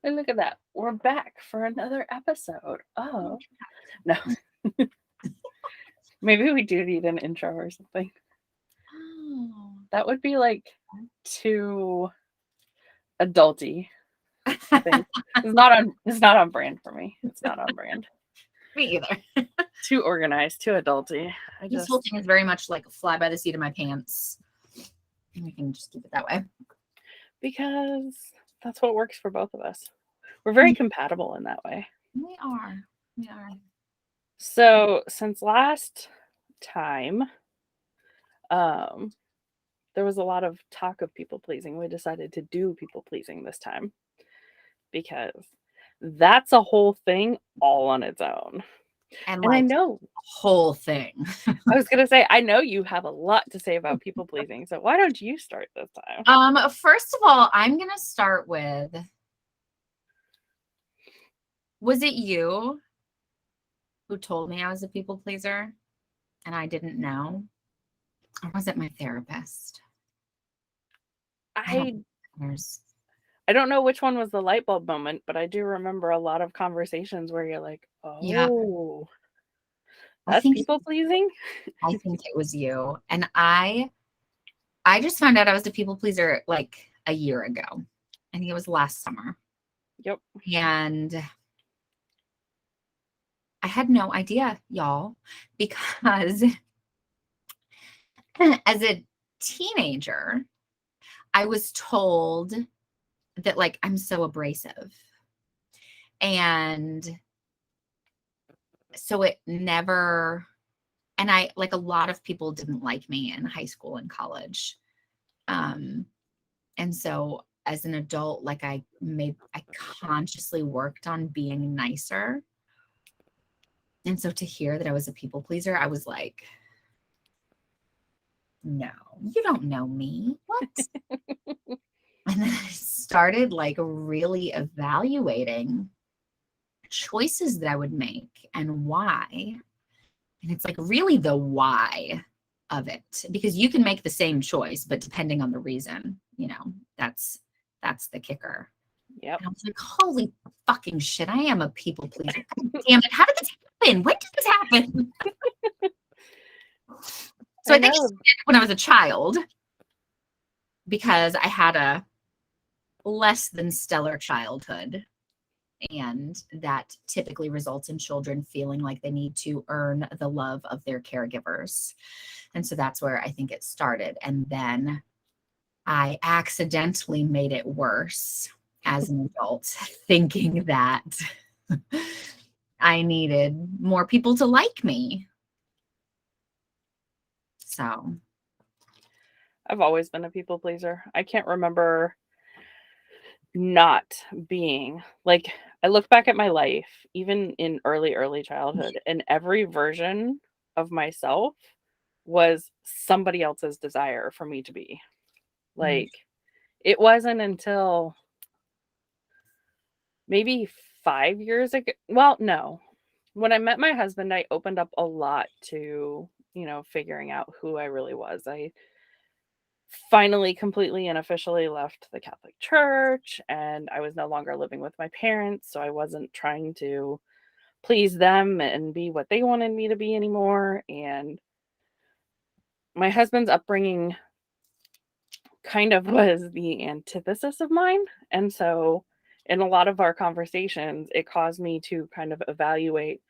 And look at that. We're back for another episode. Oh, no. Maybe we do need an intro or something. Oh. That would be like too adulty, I think. It's not on brand for me. It's not on brand. Me either. Too organized, too adulty. This whole thing is very much like a fly by the seat of my pants. And we can just keep it that way. Because that's what works for both of us. We're very compatible in that way. We are. We are. So since last time, there was a lot of talk of people pleasing. We decided to do people pleasing this time because that's a whole thing all on its own. And I like know, whole thing. I was gonna say, I know you have a lot to say about people pleasing. So why don't you start this time? First of all, I'm gonna start with, was it you who told me I was a people pleaser and I didn't know? Or was it my therapist? I don't know which one was the light bulb moment, but I do remember a lot of conversations where you're like, Yeah. oh, that's people pleasing? I think it was you. And I just found out I was a people pleaser like a year ago. I think it was last summer. Yep. And I had no idea, y'all, because as a teenager, I was told that like I'm so abrasive. And so it never, and I like a lot of people didn't like me in high school and college. And so as an adult, like I consciously worked on being nicer. And so to hear that I was a people pleaser, I was like, no, you don't know me. What? And then I started like really evaluating choices that I would make and why. And it's like really the why of it, because you can make the same choice, but depending on the reason, that's the kicker. Yep. And I was like, holy fucking shit, I am a people pleaser. Damn it. How did this happen? When did this happen? So I think it started when I was a child, because I had a less than stellar childhood. And that typically results in children feeling like they need to earn the love of their caregivers. And so that's where I think it started. And then I accidentally made it worse as an adult, thinking that I needed more people to like me. So I've always been a people pleaser. I can't remember not being like, I look back at my life, even in early childhood, and every version of myself was somebody else's desire for me to be. Like, it wasn't until maybe 5 years ago. Well, no. When I met my husband, I opened up a lot to, figuring out who I really was. I finally completely and officially left the Catholic Church, and I was no longer living with my parents, so I wasn't trying to please them and be what they wanted me to be anymore. And my husband's upbringing kind of was the antithesis of mine. And so in a lot of our conversations, it caused me to kind of evaluate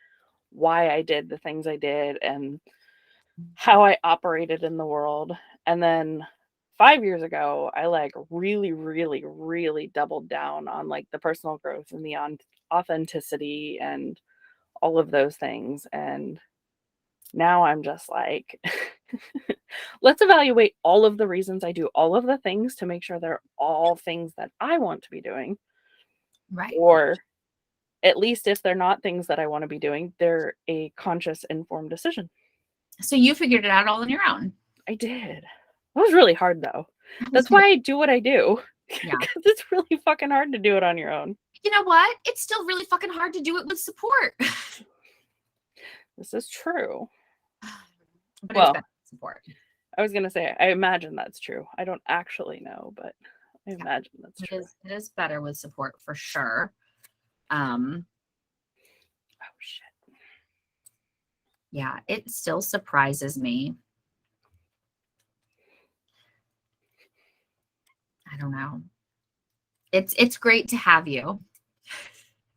why I did the things I did and how I operated in the world. And then 5 years ago, I like really, really, really doubled down on like the personal growth and the authenticity and all of those things. And now I'm just like, let's evaluate all of the reasons I do all of the things to make sure they're all things that I want to be doing. Right. Or at least if they're not things that I want to be doing, they're a conscious, informed decision. So you figured it out all on your own. I did. It was really hard though. That's why I do what I do. Yeah. Because it's really fucking hard to do it on your own. You know what? It's still really fucking hard to do it with support. This is true. But well, it's better support. I was going to say, I imagine that's true. I don't actually know, but I imagine that's true. It is better with support for sure. Oh shit. Yeah, it still surprises me. I don't know. It's great to have you.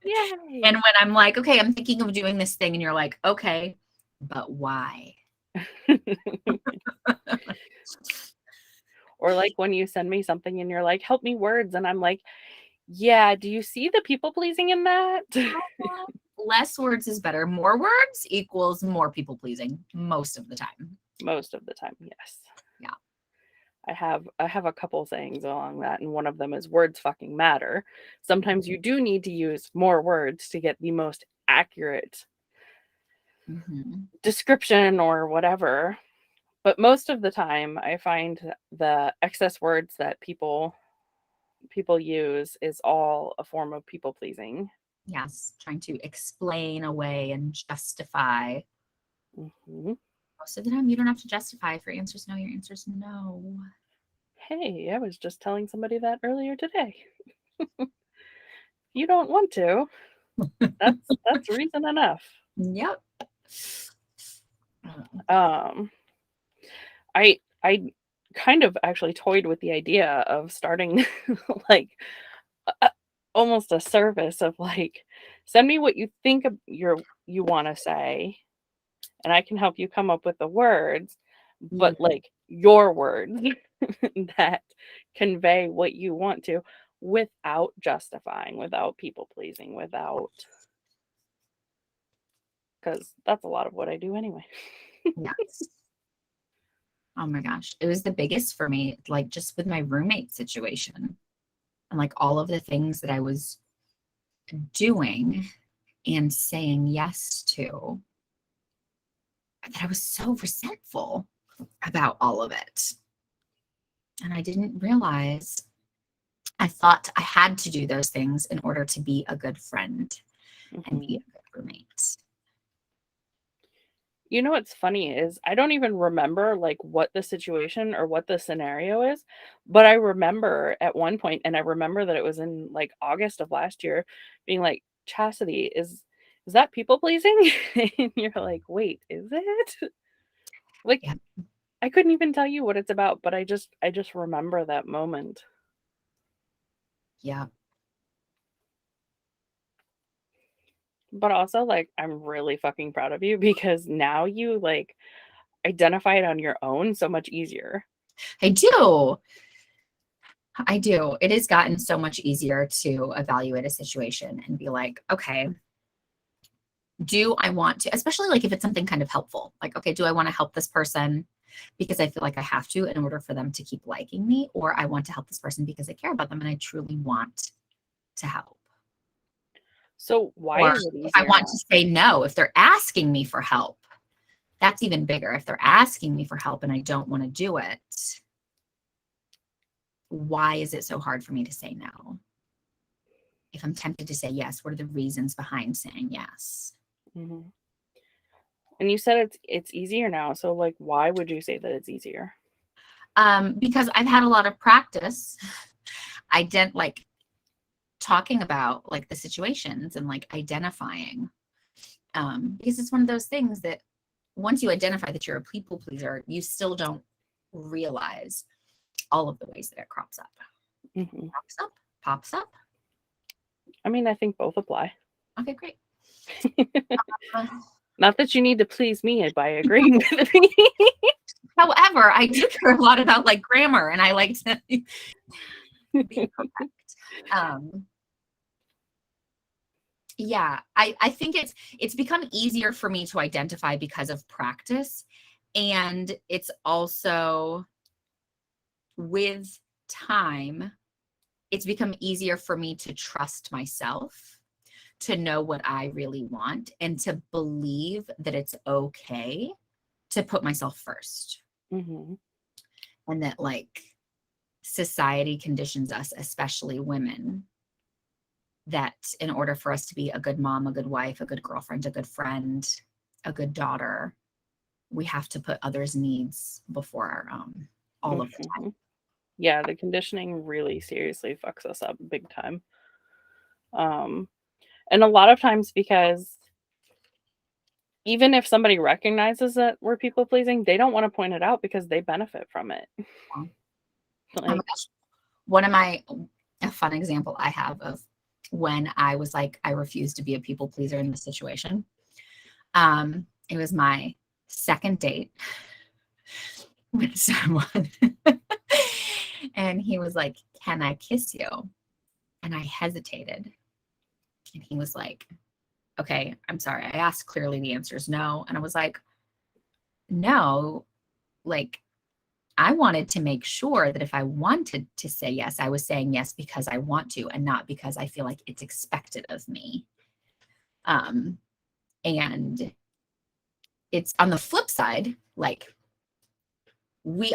Yay. And when I'm like, okay, I'm thinking of doing this thing, and you're like, okay, but why? Or like when you send me something and you're like, help me words. And I'm like, yeah, do you see the people pleasing in that? Less words is better. More words equals more people pleasing most of the time. Most of the time, yes. Yeah. I have a couple things along that, and one of them is words fucking matter. Sometimes you do need to use more words to get the most accurate description or whatever. But most of the time, I find the excess words that people use is all a form of people pleasing. Yes, trying to explain away and justify. Mhm. Most of the time, you don't have to justify. If your answer's no, your answer's no. Hey, I was just telling somebody that earlier today. You don't want to. That's reason enough. Yep. Um, I kind of actually toyed with the idea of starting like a, almost a service of like, send me what you think of you want to say, and I can help you come up with the words, but like your words that convey what you want to without justifying, without people pleasing, without, because that's a lot of what I do anyway. Yes. Oh my gosh. It was the biggest for me, like just with my roommate situation and like all of the things that I was doing and saying yes to, that I was so resentful about all of it. And I didn't realize, I thought I had to do those things in order to be a good friend and be a good roommate. You know what's funny is I don't even remember like what the situation or what the scenario is, but I remember at one point, and I remember that it was in like August of last year, being like, Chastity, is that people pleasing? And you're like, wait, is it? Like, Yeah. I couldn't even tell you what it's about, but I just remember that moment. Yeah. But also like I'm really fucking proud of you because now you like identify it on your own so much easier. I do. I do. It has gotten so much easier to evaluate a situation and be like, okay, do I want to, especially like if it's something kind of helpful, like, okay, do I want to help this person because I feel like I have to in order for them to keep liking me, or I want to help this person because I care about them and I truly want to help. So why Or is it if I easier want now? to say no, if they're asking me for help, that's even bigger. If they're asking me for help and I don't want to do it, why is it so hard for me to say no? If I'm tempted to say yes, what are the reasons behind saying yes? Mhm. And you said it's easier now. So like why would you say that it's easier? Because I've had a lot of practice. I didn't like talking about like the situations and like identifying. Because it's one of those things that once you identify that you're a people pleaser, you still don't realize all of the ways that it crops up. Mhm. Pops up, pops up. I mean, I think both apply. Okay, great. Not that you need to please me by agreeing with me. However, I do care a lot about like grammar and I like to be correct. Yeah, I think it's become easier for me to identify because of practice. And it's also with time, it's become easier for me to trust myself, to know what I really want, and to believe that it's okay to put myself first. Mhm. And that like society conditions us, especially women, that in order for us to be a good mom, a good wife, a good girlfriend, a good friend, a good daughter, we have to put others' needs before our own all of the time. Mhm. Yeah, the conditioning really seriously fucks us up big time. Um, and a lot of times because even if somebody recognizes that we're people pleasing, they don't want to point it out because they benefit from it. Oh my Like, gosh. One of my a fun example I have of when I was like, I refused to be a people pleaser in this situation. It was my second date with someone. And he was like, "Can I kiss you?" And I hesitated. And he was like, "Okay, I'm sorry. I asked clearly. The answer is no." And I was like, "No, like I wanted to make sure that if I wanted to say yes, I was saying yes because I want to and not because I feel like it's expected of me." Um, and it's on the flip side, like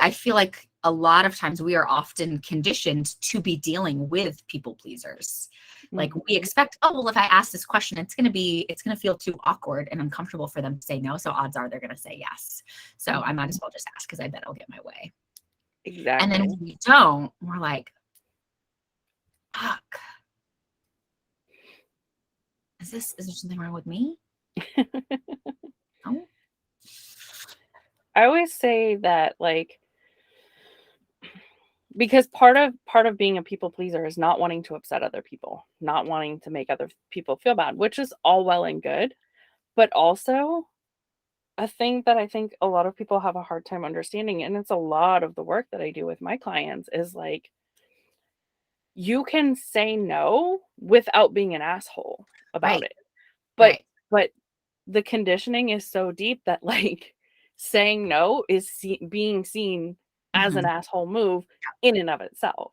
I feel like a lot of times we are often conditioned to be dealing with people pleasers. Like we mhm, expect, oh, well, if I ask this question, it's going to feel too awkward and uncomfortable for them to say no. So odds are they're going to say yes. So I might as mhm, well just ask because I bet I'll get my way. And then exactly. when we don't, we're like, fuck, is there something wrong with me? No. I always say that, like, because part of being a people pleaser is not wanting to upset other people, not wanting to make other people feel bad, which is all well and good, but also a thing that I think a lot of people have a hard time understanding, and it's a lot of the work that I do with my clients, is like you can say no without being an asshole about Right. it. But Right. but the conditioning is so deep that, like, saying no is being seen as an Hmm. asshole move in and of itself.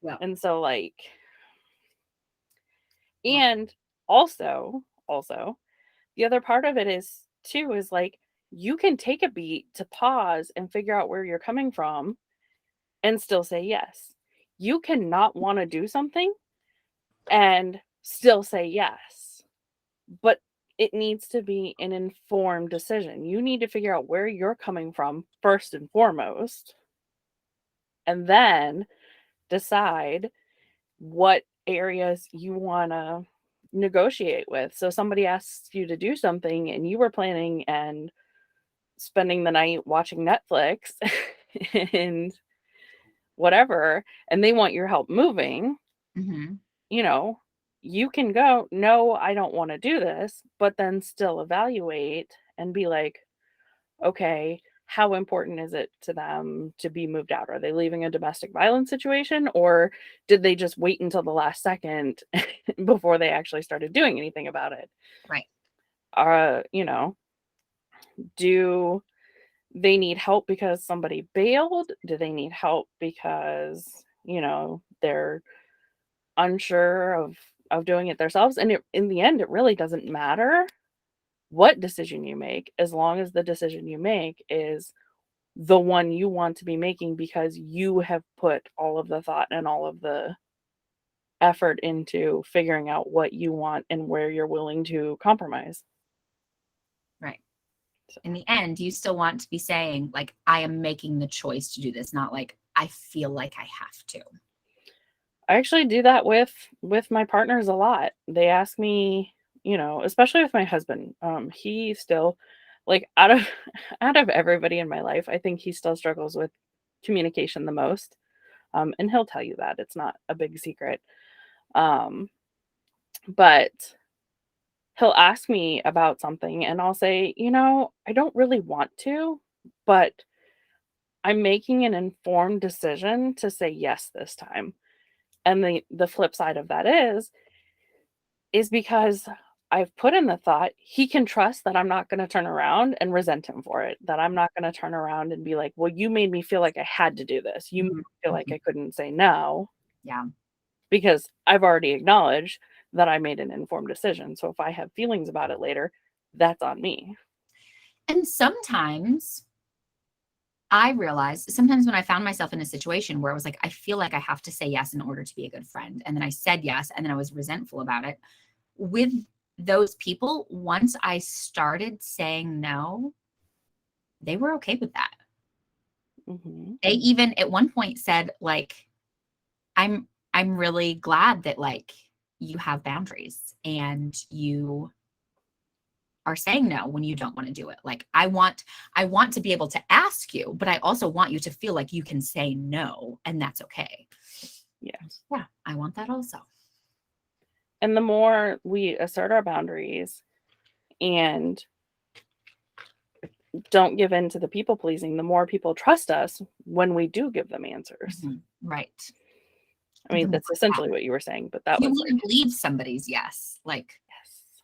Well, And so, like, well, and also, the other part of it is too is like you can take a beat to pause and figure out where you're coming from and still say yes. You cannot want to do something and still say yes. But it needs to be an informed decision. You need to figure out where you're coming from first and foremost, and then decide what areas you want to negotiate with. So somebody asks you to do something and you were planning and spending the night watching Netflix and whatever, and they want your help moving, hmm, you know, you can go, no, I don't want to do this, but then still evaluate and be like, okay, how important is it to them to be moved out? Are they leaving a domestic violence situation or did they just wait until the last second before they actually started doing anything about it? right. You know, do they need help because somebody bailed? Do they need help because, they're unsure of doing it themselves? And in the end, it really doesn't matter what decision you make as long as the decision you make is the one you want to be making because you have put all of the thought and all of the effort into figuring out what you want and where you're willing to compromise. Right. So, In the end, you still want to be saying, like, I am making the choice to do this, not like I feel like I have to. I actually do that with my partners a lot. They ask me, especially with my husband. He still, like, out of out of everybody in my life, I think he still struggles with communication the most. And he'll tell you that it's not a big secret. Um, but he'll ask me about something and I'll say, I don't really want to, but I'm making an informed decision to say yes this time. And the flip side of that is because I've put in the thought, he can trust that I'm not going to turn around and resent him for it, that I'm not going to turn around and be like, well, you made me feel like I had to do this. You made Mhm, me feel like mhm. I couldn't say no Yeah. because I've already acknowledged that I made an informed decision. So if I have feelings about it later, that's on me. And I realized sometimes when I found myself in a situation where I was like, I feel like I have to say yes in order to be a good friend. And then I said yes, and then I was resentful about it. With those people, once I started saying no, they were okay with that. Mhm. They even at one point said, like, I'm really glad that, like, you have boundaries and you are saying no when you don't want to do it. Like, I want to be able to ask you, but I also want you to feel like you can say no and that's okay. Yeah. Yeah, I want that also. And the more we assert our boundaries and don't give in to the people pleasing, the more people trust us when we do give them answers. Right. I The mean, more, that's essentially what you were saying, but that you was want to like, believe somebody's yes, like, yes.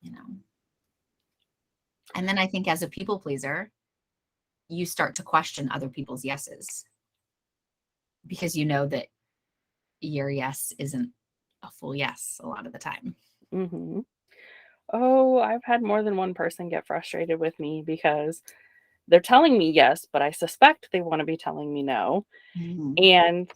you know. And then I think as a people pleaser, you start to question other people's yeses because you know that your yes isn't a full yes a lot of the time. Mhm. Oh, I've had more than one person get frustrated with me because they're telling me yes, but I suspect they want to be telling me no. Mhm. And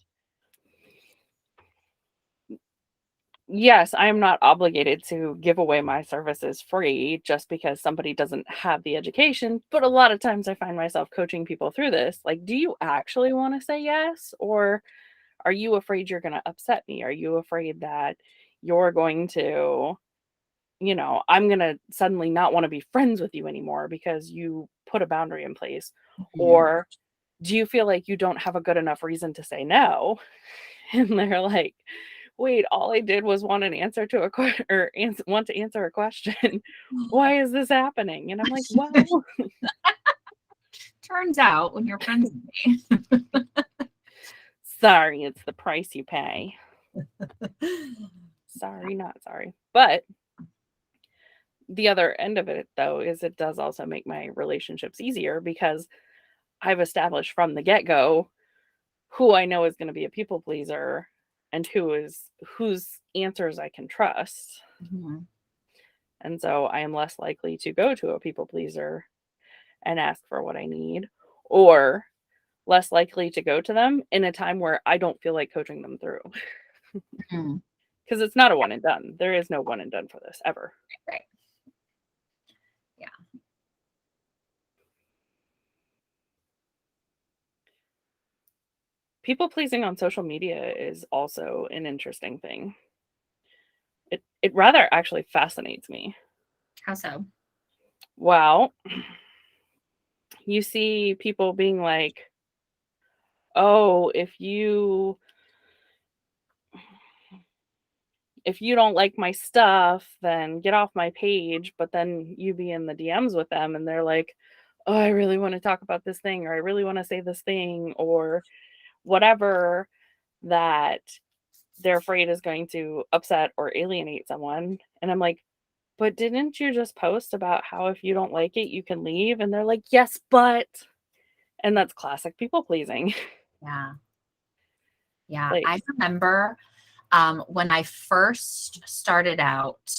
yes, I am not obligated to give away my services free just because somebody doesn't have the education. But a lot of times I find myself coaching people through this. Like, do you actually want to say yes? Or are you afraid you're going to upset me? Are you afraid that you're going to, I'm going to suddenly not want to be friends with you anymore because you put a boundary in place? Mhm. Or do you feel like you don't have a good enough reason to say no? And they're like, wait, all I did was want an answer to a question or want to answer a question. Why is this happening? And I'm like, well, Turns out when you're friends with sorry, it's the price you pay. me. Sorry, not sorry. But the other end of it, though, is it does also make my relationships easier because I've established from the get go who I know is going to be a people pleaser and whose answers I can trust. Mhm. And so I am less likely to go to a people pleaser and ask for what I need, or less likely to go to them in a time where I don't feel like coaching them through. Mhm. Because it's not a one and done. There is no one and done for this ever. Right. Yeah. People pleasing on social media is also an interesting thing. It rather actually fascinates me. How so? Well, you see people being like, "Oh, if you don't like my stuff, then get off my page." But then you be in the DMs with them and they're like, "Oh, I really want to talk about this thing, or I really want to say this thing, or whatever that they're afraid is going to upset or alienate someone." And I'm like, "But didn't you just post about how if you don't like it, you can leave?" And they're like, "Yes, but," and that's classic people pleasing. Yeah. Yeah. Like, I remember when I first started out,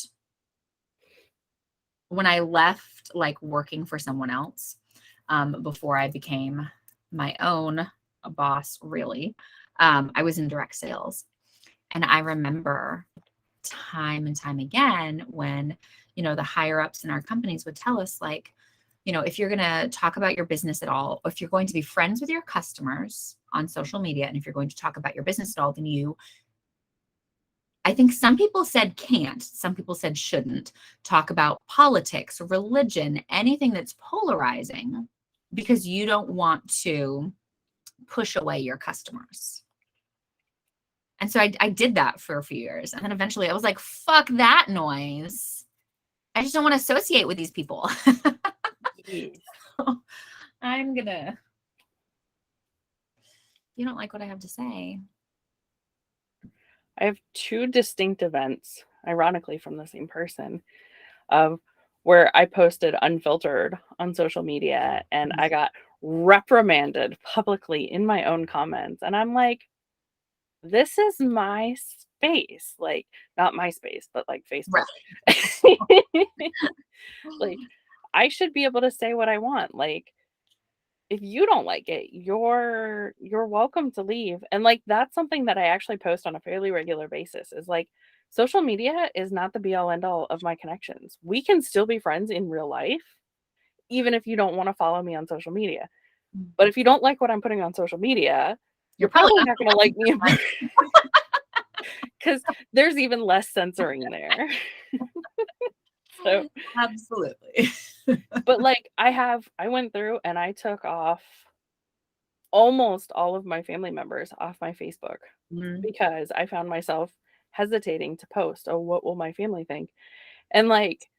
when I left like working for someone else, before I became my own boss, really, I was in direct sales. And I remember time and time again when, the higher ups in our companies would tell us, like, if you're going to talk about your business at all, if you're going to be friends with your customers on social media, and if you're going to talk about your business at all, then I think some people said can't, some people said shouldn't talk about politics, religion, anything that's polarizing, because you don't want to push away your customers. And so I did that for a few years. And then eventually I was like, fuck that noise. I just don't want to associate with these people. yes. I'm gonna, you don't like what I have to say. I have two distinct events, ironically from the same person, of where I posted unfiltered on social media and I got reprimanded publicly in my own comments. And I'm like, this is my space. Like, not my space, but like Facebook. Right. Like, I should be able to say what I want. Like, if you don't like it, you're welcome to leave. And like that's something that I actually post on a fairly regular basis is like social media is not the be all end all of my connections. We can still be friends in real life even if you don't want to follow me on social media. Mm. But if you don't like what I'm putting on social media, You're you're probably probably not not gonna going to like like me in because there's even less censoring there. So, Absolutely. but like I went through and I took off almost all of my family members off my Facebook Mhm. because I found myself hesitating to post, oh, what will my family think? And like,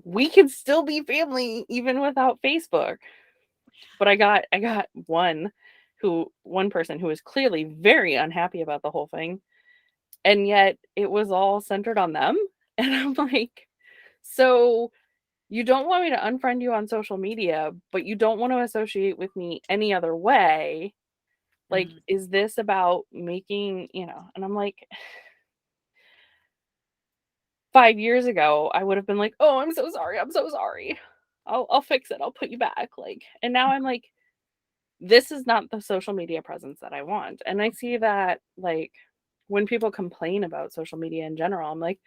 we can still be family even without Facebook. But I got one person who was clearly very unhappy about the whole thing, and yet it was all centered on them. And I'm like, so you don't want me to unfriend you on social media, but you don't want to associate with me any other way. Like, Mhm. is this about making, and I'm like, 5 years ago, I would have been like, oh, I'm so sorry. I'm so sorry. I'll fix it. I'll put you back. Like, and now I'm like, this is not the social media presence that I want. And I see that like when people complain about social media in general, I'm like,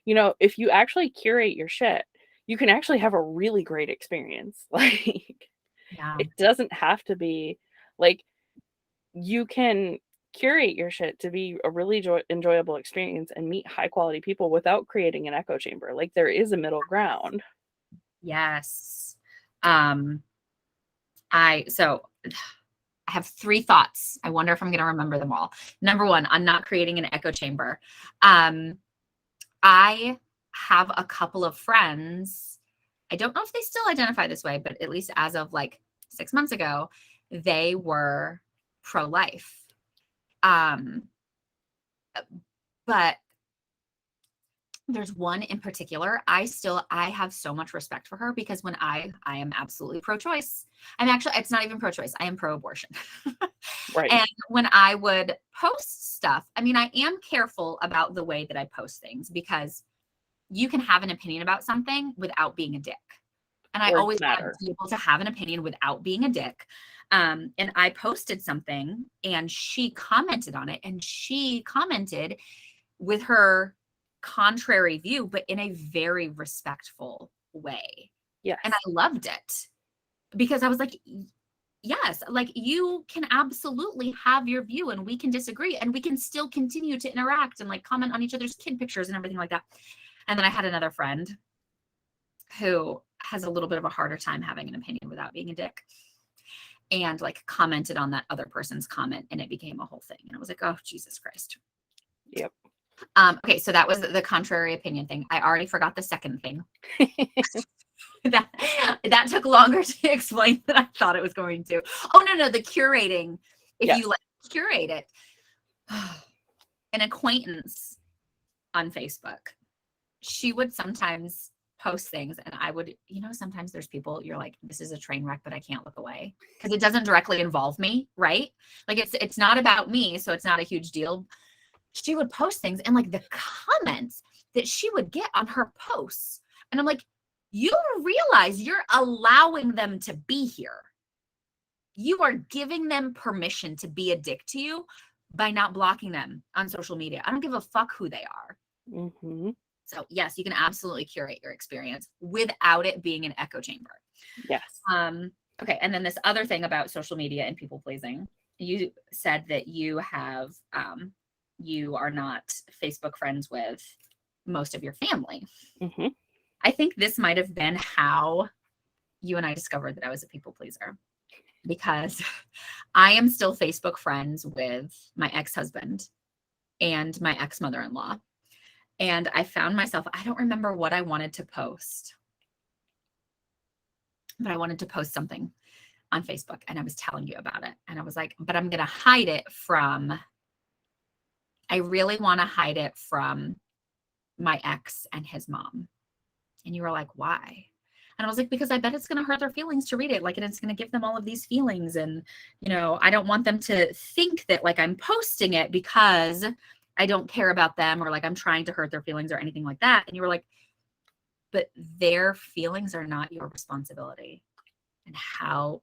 if you actually curate your shit, you can actually have a really great experience. Like Yeah. it doesn't have to be like you can curate your shit to be a really enjoyable experience and meet high quality people without creating an echo chamber. Like there is a middle ground. Yes. Um, so I have 3 thoughts. I wonder if I'm going to remember them all. Number 1, on not creating an echo chamber. I have a couple of friends. I don't know if they still identify this way, but at least as of like 6 months ago, they were pro-life. Um, but there's one in particular. I have so much respect for her because when I am absolutely pro-choice. I'm actually, it's not even pro-choice. I am pro-abortion. Right. And when I would post stuff, I mean, I am careful about the way that I post things because you can have an opinion about something without being a dick. And I Words always want matter. to be able to have an opinion without being a dick. And I posted something and she commented on it, and she commented with her contrary view, but in a very respectful way. And Yes. I loved it because I was like, yes, like you can absolutely have your view and we can disagree and we can still continue to interact and like comment on each other's kid pictures and everything like that. And then I had another friend who has a little bit of a harder time having an opinion without being a dick, and like commented on that other person's comment and it became a whole thing. And I was like, oh, Jesus Christ. Yep. Okay, so that was the contrary opinion thing. I already forgot the second thing. that took longer to explain than I thought it was going to. Oh no, the curating. If Yes. you like curate it, an acquaintance on Facebook, she would sometimes post things and I would, sometimes there's people you're like, this is a train wreck, but I can't look away because it doesn't directly involve me, right? Like it's not about me, so it's not a huge deal. She would post things and like the comments that she would get on her posts. And I'm like, you realize you're allowing them to be here. You are giving them permission to be a dick to you by not blocking them on social media. I don't give a fuck who they are. Mm-hmm. So yes, you can absolutely curate your experience without it being an echo chamber. Yes. Okay. And then this other thing about social media and people pleasing, you said that you are not Facebook friends with most of your family. Mm-hmm. I think this might have been how you and I discovered that I was a people pleaser, because I am still Facebook friends with my ex-husband and my ex-mother-in-law. And I found myself, I don't remember what I wanted to post, but I wanted to post something on Facebook and I was telling you about it. And I was like, but I'm going to hide it from, I really want to hide it from my ex and his mom. And you were like, why? And I was like, because I bet it's going to hurt their feelings to read it. Like, and it's going to give them all of these feelings. And, I don't want them to think that like I'm posting it because I don't care about them or like I'm trying to hurt their feelings or anything like that. And you were like, but their feelings are not your responsibility. And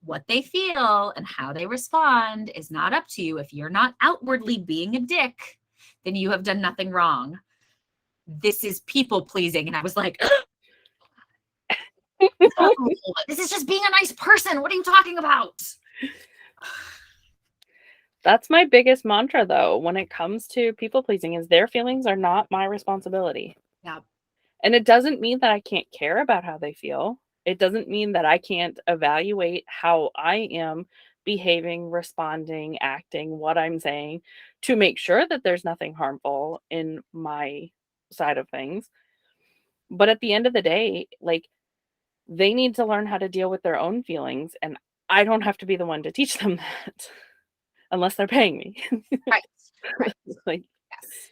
what they feel and how they respond is not up to you. If you're not outwardly being a dick, then you have done nothing wrong. This is people pleasing. And I was like, No, this is just being a nice person. What are you talking about? That's my biggest mantra, though, when it comes to people pleasing, is their feelings are not my responsibility. Yeah. And it doesn't mean that I can't care about how they feel. It doesn't mean that I can't evaluate how I am behaving, responding, acting, what I'm saying to make sure that there's nothing harmful in my side of things. But at the end of the day, like, they need to learn how to deal with their own feelings, and I don't have to be the one to teach them that unless they're paying me. Right. Right. Like, Yes.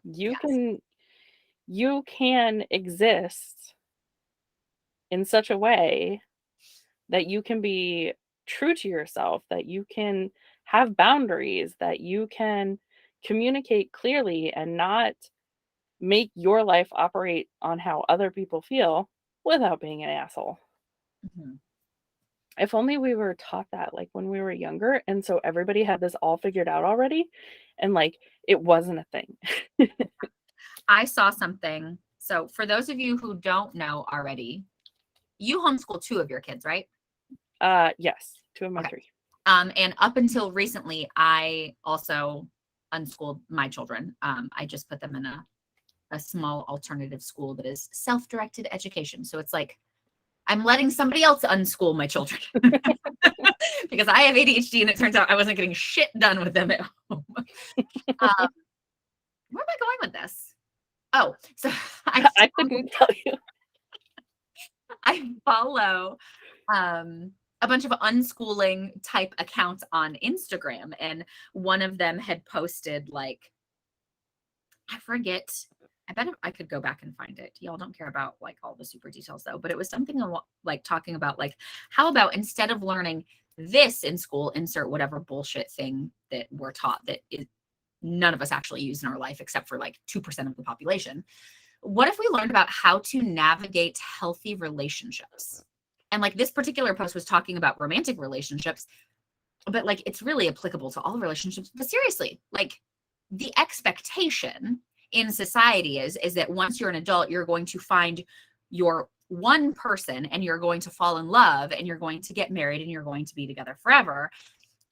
you Yes. can you can exist in such a way that you can be true to yourself, that you can have boundaries, that you can communicate clearly and not make your life operate on how other people feel without being an asshole. Mhm. If only we were taught that like when we were younger, and so everybody had this all figured out already, and like it wasn't a thing. I saw something. So, for those of you who don't know already, you homeschool 2 of your kids, right? Yes, 2 of my Okay. 3. And up until recently, I also unschooled my children. I just put them in a small alternative school that is self-directed education. So it's like I'm letting somebody else unschool my children because I have ADHD and it turns out I wasn't getting shit done with them at home. Where am I going with this? Oh, so I couldn't tell you. I follow a bunch of unschooling type accounts on Instagram, and one of them had posted like, I forget. I bet I could go back and find it. Y'all don't care about like all the super details though, but it was something like talking about like, how about instead of learning this in school, insert whatever bullshit thing that we're taught that is none of us actually use in our life except for like 2% of the population. What if we learned about how to navigate healthy relationships? And like this particular post was talking about romantic relationships, but like it's really applicable to all relationships. But seriously, like the expectation in society is that once you're an adult, you're going to find your one person and you're going to fall in love and you're going to get married and you're going to be together forever.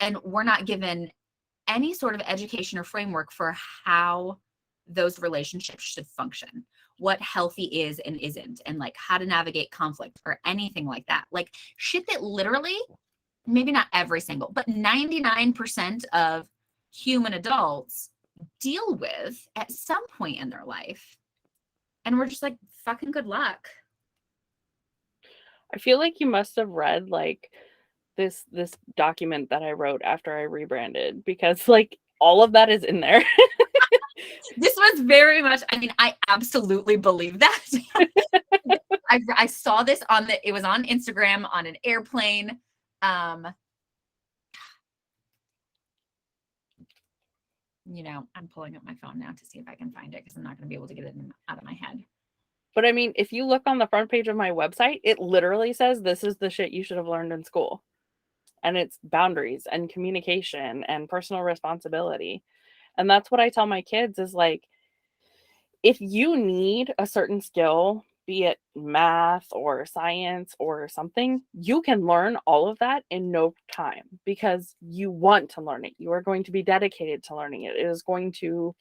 And we're not given any sort of education or framework for how those relationships should function, what healthy is and isn't, and like how to navigate conflict or anything like that. Like shit that literally, maybe not every single, but 99% of human adults deal with at some point in their life. And we're just like, fucking good luck. I feel like you must have read like this document that I wrote after I rebranded, because like all of that is in there. This was very much, I mean, I absolutely believe that. I saw this it was on Instagram on an airplane. I'm pulling up my phone now to see if I can find it because I'm not going to be able to get it out of my head. But I mean, if you look on the front page of my website, it literally says this is the shit you should have learned in school. And it's boundaries and communication and personal responsibility. And that's what I tell my kids is like, if you need a certain skill, be it math or science or something, you can learn all of that in no time because you want to learn it. You are going to be dedicated to learning it. It is going to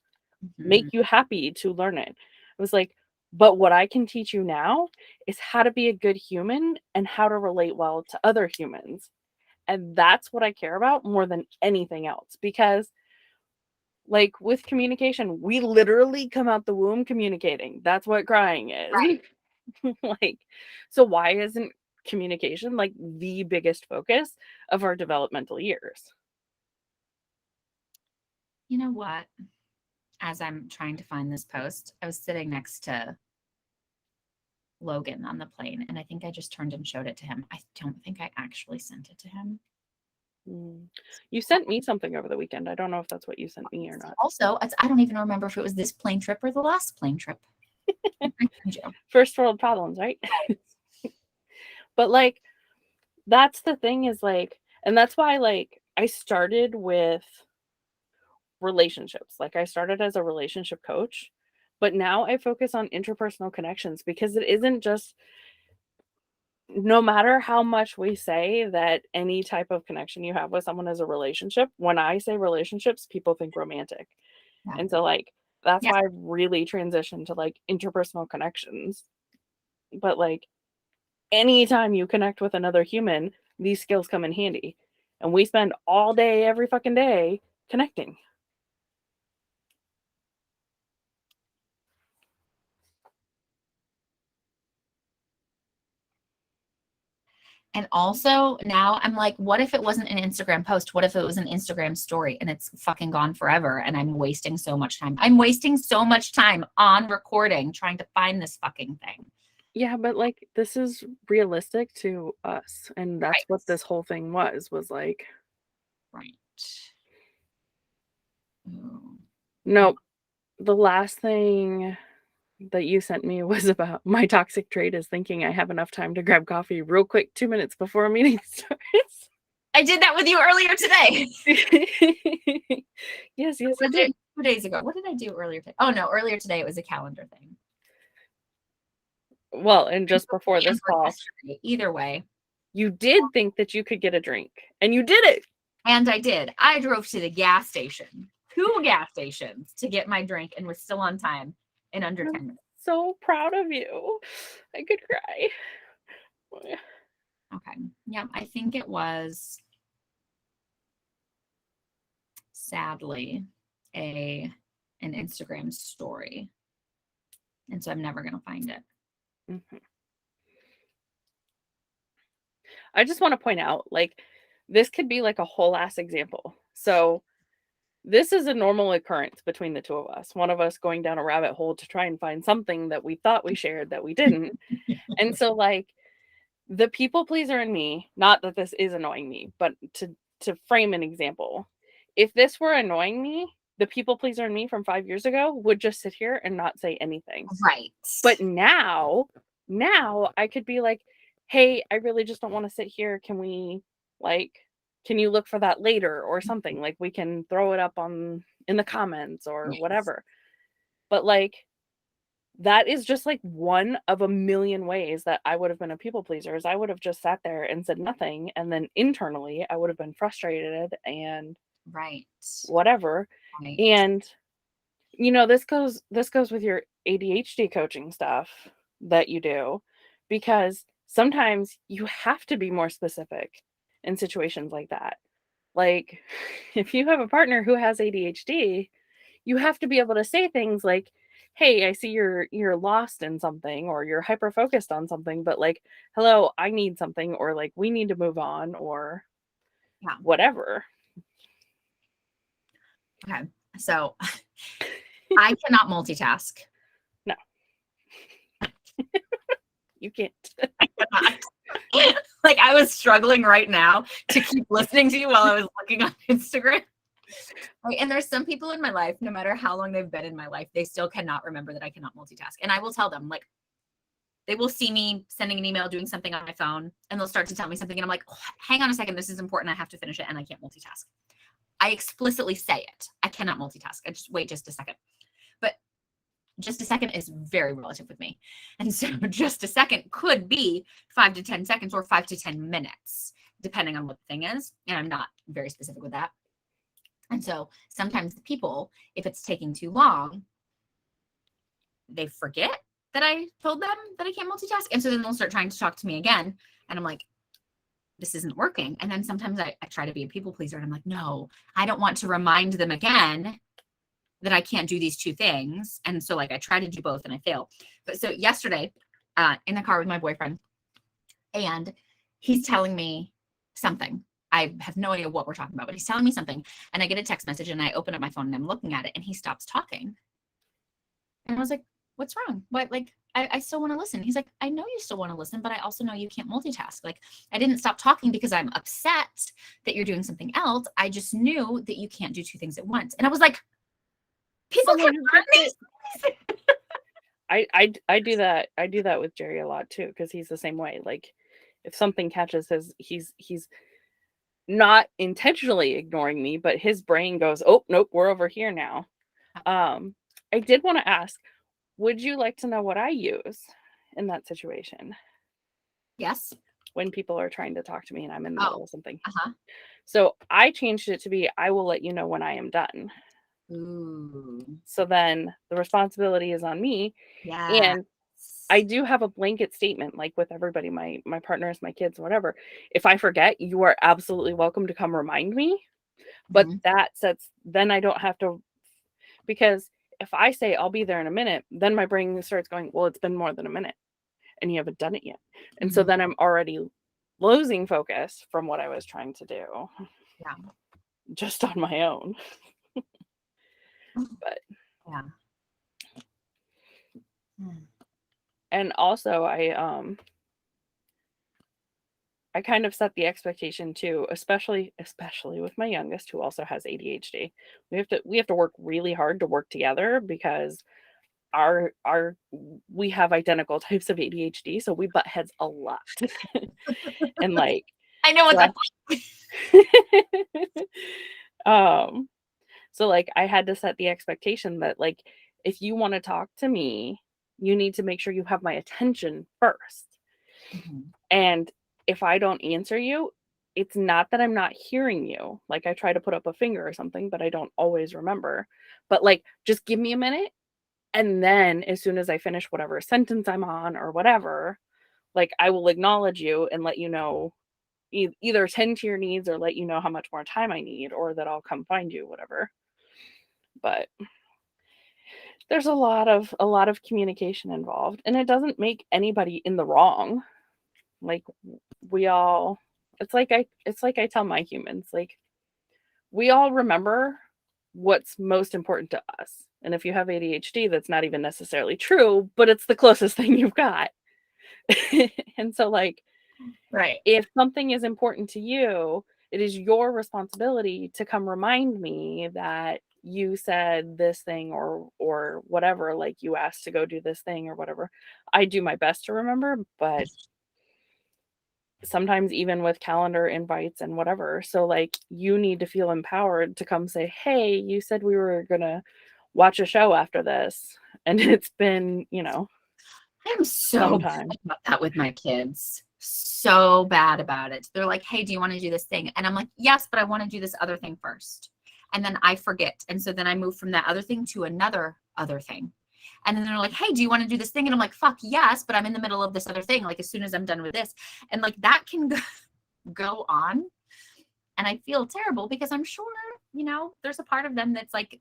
make you happy to learn it. It was like, but what I can teach you now is how to be a good human and how to relate well to other humans. And that's what I care about more than anything else, because like with communication, we literally come out the womb communicating. That's what crying is. Right. Like, so why isn't communication like the biggest focus of our developmental years? You know what? As I'm trying to find this post, I was sitting next to Logan on the plane, and I think I just turned and showed it to him. I don't think I actually sent it to him. You sent me something over the weekend. I don't know if that's what you sent me or not. Also, I don't even remember if it was this plane trip or the last plane trip. First world problems, right? But like, that's the thing is like, and that's why like I started with relationships. Like I started as a relationship coach, but now I focus on interpersonal connections because it isn't just no matter how much we say that any type of connection you have with someone is a relationship, when I say relationships, people think romantic. Yeah. And so, like, that's Yeah. why I've really transitioned to, like, interpersonal connections. But, like, anytime you connect with another human, these skills come in handy. And we spend all day, every fucking day connecting. And also now I'm like, what if it wasn't an Instagram post? What if it was an Instagram story and it's fucking gone forever and I'm wasting so much time? I'm wasting so much time on recording trying to find this fucking thing. Yeah, but, like, this is realistic to us, and that's Right. what this whole thing was like, Right. Ooh. nope, the last thing that you sent me was about my toxic trait is thinking I have enough time to grab coffee real quick 2 minutes before a meeting starts. I did that with you earlier today. Yes, you did. 2 days ago. What did I do earlier today? Oh no, earlier today it was a calendar thing. Well, and just before this call, either way, you did think that you could get a drink, and you did it. and I did. I drove to the gas station, 2 gas stations to get my drink and was still on time in under 10 minutes. So proud of you. I could cry. Okay. Yeah, I think it was sadly an Instagram story. And so I'm never going to find it. Mm-hmm. I just want to point out, like, this could be like a whole ass example. So this is a normal occurrence between the two of us. One of us going down a rabbit hole to try and find something that we thought we shared that we didn't. And so, like, the people pleaser in me, not that this is annoying me, but to frame an example, if this were annoying me, the people pleaser in me from 5 years ago would just sit here and not say anything. Right. But now I could be like, hey, I really just don't want to sit here. Can we, like, can you look for that later or something? Like, we can throw it up in the comments or Yes. whatever. But, like, that is just like one of a million ways that I would have been a people pleaser. Is I would have just sat there and said nothing, and then internally I would have been frustrated and Right. whatever. Right. And this goes with your ADHD coaching stuff that you do, because sometimes you have to be more specific in situations like that. Like, if you have a partner who has ADHD, you have to be able to say things like, hey, I see you're lost in something, or you're hyper focused on something, but, like, hello, I need something, or, like, we need to move on, or whatever. Okay. So I cannot multitask. No. You can't. I cannot. Like, I was struggling right now to keep listening to you while I was looking on Instagram. Right? And there's some people in my life, no matter how long they've been in my life, they still cannot remember that I cannot multitask. And I will tell them, like, they will see me sending an email, doing something on my phone, and they'll start to tell me something. And I'm like, oh, hang on a second. This is important. I have to finish it. And I can't multitask. I explicitly say it. I cannot multitask. I just wait just a second. But just a second is very relative with me. And so just a second could be 5 to 10 seconds or 5 to 10 minutes, depending on what the thing is. And I'm not very specific with that. And so sometimes the people, if it's taking too long, they forget that I told them that I can't multitask. And so then they'll start trying to talk to me again. And I'm like, this isn't working. And then sometimes I try to be a people pleaser. And I'm like, no, I don't want to remind them again that I can't do these 2 things. And so, like, I try to do both and I fail. But so yesterday, in the car with my boyfriend, and he's telling me something. I have no idea what we're talking about, but he's telling me something. And I get a text message and I open up my phone and I'm looking at it and he stops talking. And I was like, what's wrong? What? Like, I still want to listen. He's like, I know you still want to listen, but I also know you can't multitask. Like, I didn't stop talking because I'm upset that you're doing something else. I just knew that you can't do 2 things at once. And I was like, people can learn these things. I do that. I do that with Jerry a lot too, because he's the same way. Like, if something catches he's not intentionally ignoring me, but his brain goes, oh nope, we're over here now. I did want to ask, would you like to know what I use in that situation? Yes. when people are trying to talk to me and I'm in the Oh, middle of something. uh-huh. So I changed it to be, I will let you know when I am done. Ooh. So then the responsibility is on me. Yes. And I do have a blanket statement, like with everybody, my partners, my kids, whatever. If I forget, you are absolutely welcome to come remind me. But Mhm. that sets, then I don't have to, because if I say I'll be there in a minute, then my brain starts going, well, it's been more than a minute and you haven't done it yet. And so Mhm. then I'm already losing focus from what I was trying to do Yeah. just on my own. But, Yeah. Mm. and also I kind of set the expectation too, especially with my youngest who also has ADHD. We have to work really hard to work together because our we have identical types of ADHD, so we butt heads a lot. And like I know what so that's like. um so like I had to set the expectation that like if you want to talk to me, you need to make sure you have my attention first. Mhm. And if I don't answer you, it's not that I'm not hearing you. Like I try to put up a finger or something, but I don't always remember. But like just give me a minute, and then as soon as I finish whatever sentence I'm on or whatever, like I will acknowledge you and let you know, either tend to your needs or let you know how much more time I need or that I'll come find you, whatever. But there's a lot of communication involved, and it doesn't make anybody in the wrong. Like we all it's like I tell my humans, like we all remember what's most important to us. And if you have ADHD, that's not even necessarily true, but it's the closest thing you've got. And so like Right. if something is important to you, it is your responsibility to come remind me that you said this thing or whatever, like you asked to go do this thing or whatever. I do my best to remember, but sometimes even with calendar invites and whatever. So like you need to feel empowered to come say, "Hey, you said we were going to watch a show after this and it's been, I'm some so bad time." about that with my kids. So bad about it. They're like, hey, do you want to do this thing? And I'm like, yes, but I want to do this other thing first. And then I forget. And so then I move from that other thing to another other thing. And then they're like, hey, do you want to do this thing? And I'm like, fuck yes, but I'm in the middle of this other thing. Like as soon as I'm done with this. And like that can go on. And I feel terrible because I'm sure, there's a part of them that's like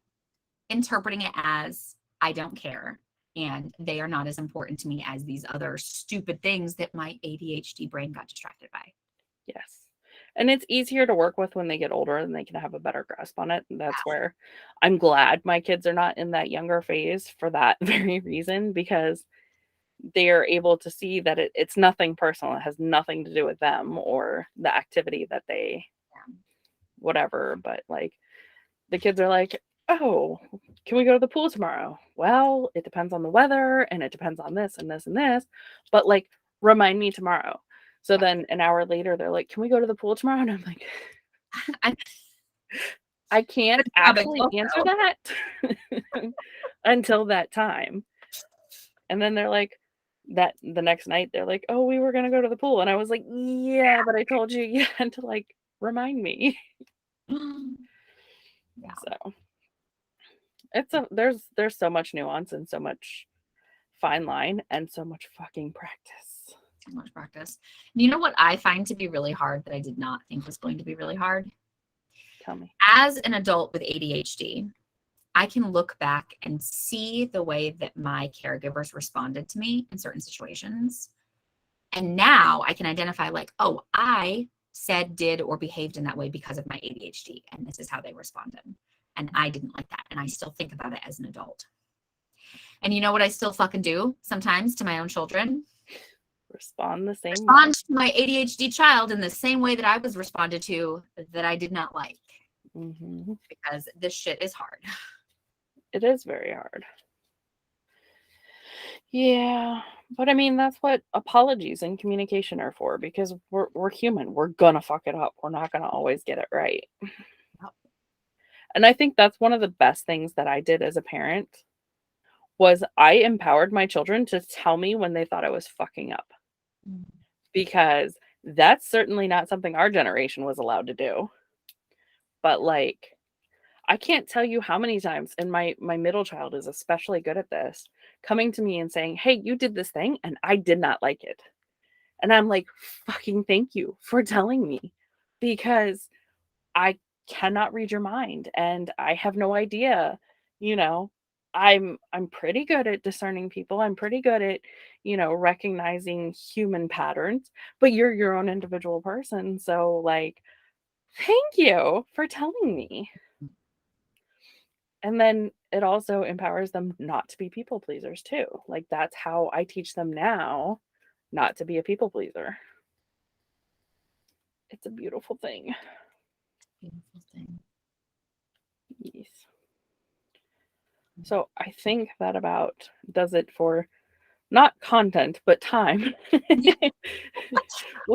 interpreting it as I don't care and they are not as important to me as these other stupid things that my ADHD brain got distracted by. Yes. And it's easier to work with when they get older and they can have a better grasp on it. And that's where I'm glad my kids are not in that younger phase for that very reason, because they are able to see that it's nothing personal. It has nothing to do with them or the activity that they, Yeah. whatever. But like the kids are like, oh, can we go to the pool tomorrow? Well, it depends on the weather and it depends on this and this and this. But like, remind me tomorrow. So Yeah. then an hour later, they're like, can we go to the pool tomorrow? And I'm like, I, I can't it's not a big actually deal, answer though. that until that time. And then they're like, that the next night, they're like, oh, we were going to go to the pool. And I was like, yeah, but I told you you had to like remind me. Yeah. So there's so much nuance and so much fine line and so much fucking practice. So much practice. You know what I find to be really hard that I did not think was going to be really hard? Tell me. As an adult with ADHD, I can look back and see the way that my caregivers responded to me in certain situations. And now I can identify, like, oh, I said, did, or behaved in that way because of my ADHD. And this is how they responded. And I didn't like that. And I still think about it as an adult. And you know what I still fucking do sometimes to my own children? Respond the same way. Respond to my ADHD child in the same way that I was responded to that I did not like. Because this shit is hard. It is very hard. Yeah, but I mean that's what apologies and communication are for, because we're human. We're gonna fuck it up. We're not gonna always get it right. And I think that's one of the best things that I did as a parent was I empowered my children to tell me when they thought I was fucking up. because that's certainly not something our generation was allowed to do. But like, I can't tell you how many times, and my middle child is especially good at this, coming to me and saying, "Hey, you did this thing and I did not like it." And I'm like, "Fucking thank you for telling me, because I cannot read your mind and I have no idea, you know. I'm pretty good at discerning people. I'm pretty good at, recognizing human patterns, but you're your own individual person. So like, thank you for telling me." And then it also empowers them not to be people pleasers too. Like, that's how I teach them now not to be a people pleaser. It's a beautiful thing. Beautiful thing. Yes. So I think that about does it for not content, but time. We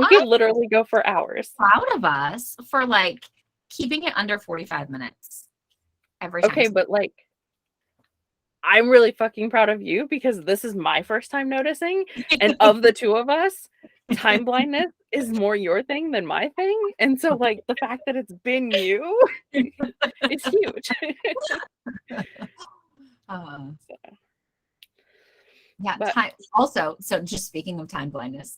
could I'm literally go for hours. proud of us for like keeping it under 45 minutes every time. Okay, but like, I'm really fucking proud of you because this is my first time noticing. And of the two of us, time blindness is more your thing than my thing. And so, like, the fact that it's been you is huge. Uh, So, yeah. but Time. Also, so just speaking of time blindness,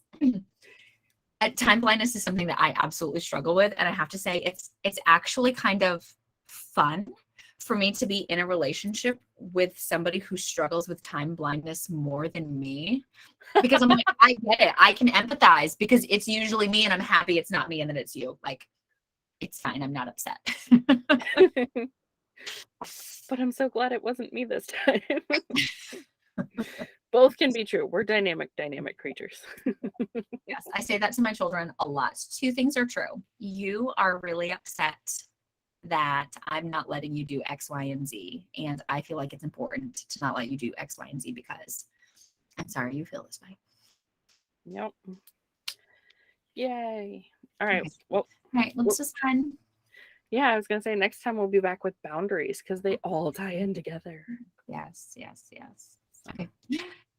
time blindness is something that I absolutely struggle with, and I have to say it's actually kind of fun for me to be in a relationship with somebody who struggles with time blindness more than me, because I'm like, I get it, I can empathize because it's usually me, and I'm happy it's not me, and then it's you. Like, it's fine, I'm not upset. but I'm so glad it wasn't me this time. Both can be true. We're dynamic creatures. Yes, I say that to my children a lot. Two things are true. You are really upset that I'm not letting you do X, Y, and Z. And I feel like it's important to not let you do X, Y, and Z because I'm sorry you feel this way. Yep. Yay. All right. Okay. Well, All right, this was fun. yeah, I was going to say next time we'll be back with boundaries because they all tie in together. Yes, yes, yes. Okay.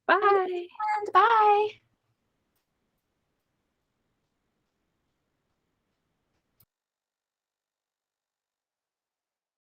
Bye. And bye.